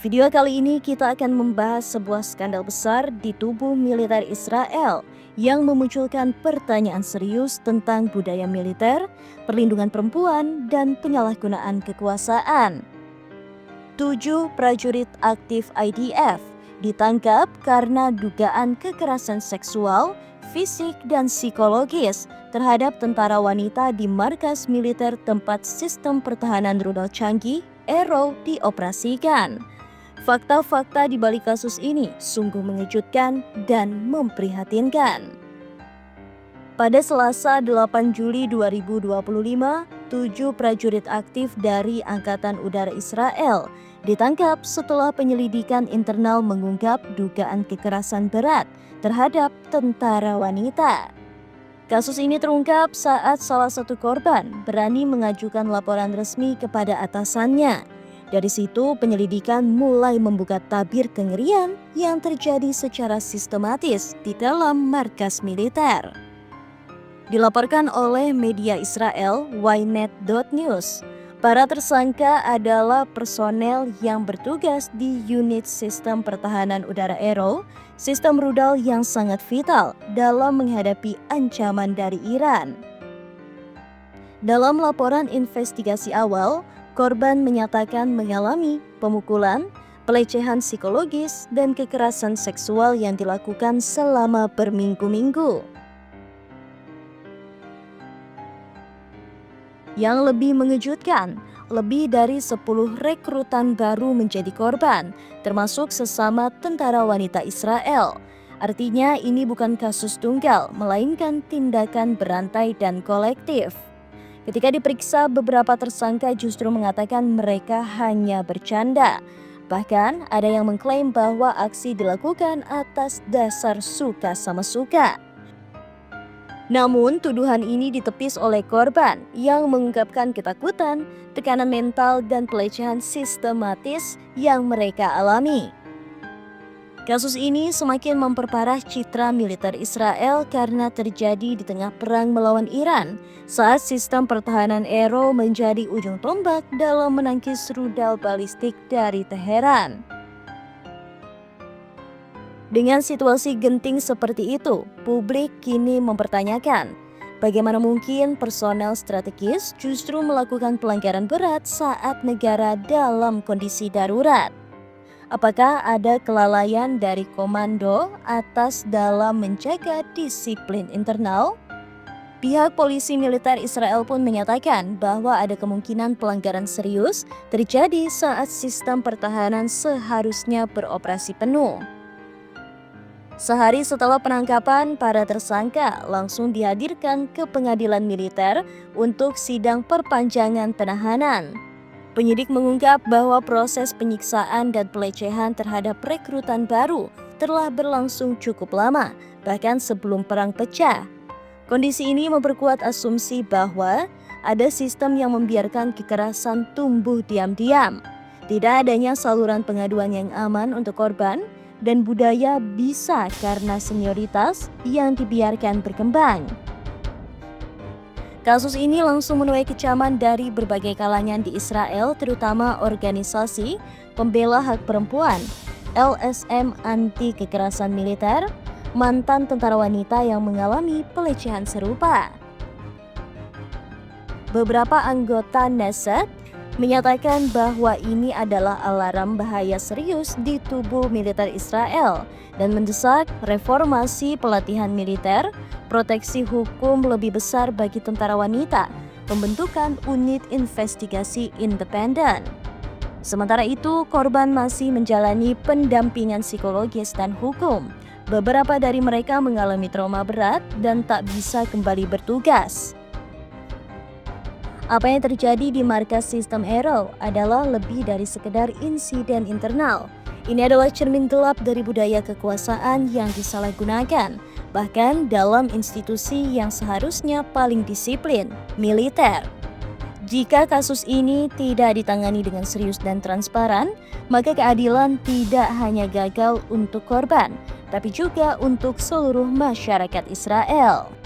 video kali ini kita akan membahas sebuah skandal besar di tubuh militer Israel yang memunculkan pertanyaan serius tentang budaya militer, perlindungan perempuan, dan penyalahgunaan kekuasaan. 7 prajurit aktif IDF ditangkap karena dugaan kekerasan seksual, fisik, dan psikologis terhadap tentara wanita di markas militer tempat sistem pertahanan rudal canggih Arrow dioperasikan. Fakta-fakta di balik kasus ini sungguh mengejutkan dan memprihatinkan. Pada Selasa 8 Juli 2025, 7 prajurit aktif dari Angkatan Udara Israel ditangkap setelah penyelidikan internal mengungkap dugaan kekerasan berat terhadap tentara wanita. Kasus ini terungkap saat salah satu korban berani mengajukan laporan resmi kepada atasannya. Dari situ penyelidikan mulai membuka tabir kengerian yang terjadi secara sistematis di dalam markas militer. Dilaporkan oleh media Israel Ynet.news, para tersangka adalah personel yang bertugas di unit sistem pertahanan udara Arrow, sistem rudal yang sangat vital dalam menghadapi ancaman dari Iran. Dalam laporan investigasi awal, korban menyatakan mengalami pemukulan, pelecehan psikologis, dan kekerasan seksual yang dilakukan selama berminggu-minggu. Yang lebih mengejutkan, lebih dari 10 rekrutan baru menjadi korban, termasuk sesama tentara wanita Israel. Artinya ini bukan kasus tunggal, melainkan tindakan berantai dan kolektif. Ketika diperiksa, beberapa tersangka justru mengatakan mereka hanya bercanda. Bahkan ada yang mengklaim bahwa aksi dilakukan atas dasar suka sama suka. Namun, tuduhan ini ditepis oleh korban yang mengungkapkan ketakutan, tekanan mental, dan pelecehan sistematis yang mereka alami. Kasus ini semakin memperparah citra militer Israel karena terjadi di tengah perang melawan Iran saat sistem pertahanan Arrow menjadi ujung tombak dalam menangkis rudal balistik dari Teheran. Dengan situasi genting seperti itu, publik kini mempertanyakan bagaimana mungkin personel strategis justru melakukan pelanggaran berat saat negara dalam kondisi darurat. Apakah ada kelalaian dari komando atas dalam menjaga disiplin internal? Pihak polisi militer Israel pun menyatakan bahwa ada kemungkinan pelanggaran serius terjadi saat sistem pertahanan seharusnya beroperasi penuh. Sehari setelah penangkapan, para tersangka langsung dihadirkan ke pengadilan militer untuk sidang perpanjangan penahanan. Penyidik mengungkap bahwa proses penyiksaan dan pelecehan terhadap rekrutan baru telah berlangsung cukup lama, bahkan sebelum perang pecah. Kondisi ini memperkuat asumsi bahwa ada sistem yang membiarkan kekerasan tumbuh diam-diam. Tidak adanya saluran pengaduan yang aman untuk korban, dan budaya bisa karena senioritas yang dibiarkan berkembang. Kasus ini langsung menuai kecaman dari berbagai kalangan di Israel, terutama organisasi pembela hak perempuan, LSM anti kekerasan militer, mantan tentara wanita yang mengalami pelecehan serupa. Beberapa anggota Knesset menyatakan bahwa ini adalah alarm bahaya serius di tubuh militer Israel dan mendesak reformasi pelatihan militer, proteksi hukum lebih besar bagi tentara wanita, pembentukan unit investigasi independen. Sementara itu, korban masih menjalani pendampingan psikologis dan hukum. Beberapa dari mereka mengalami trauma berat dan tak bisa kembali bertugas. Apa yang terjadi di markas sistem Arrow adalah lebih dari sekedar insiden internal. Ini adalah cermin gelap dari budaya kekuasaan yang disalahgunakan, bahkan dalam institusi yang seharusnya paling disiplin, militer. Jika kasus ini tidak ditangani dengan serius dan transparan, maka keadilan tidak hanya gagal untuk korban, tapi juga untuk seluruh masyarakat Israel.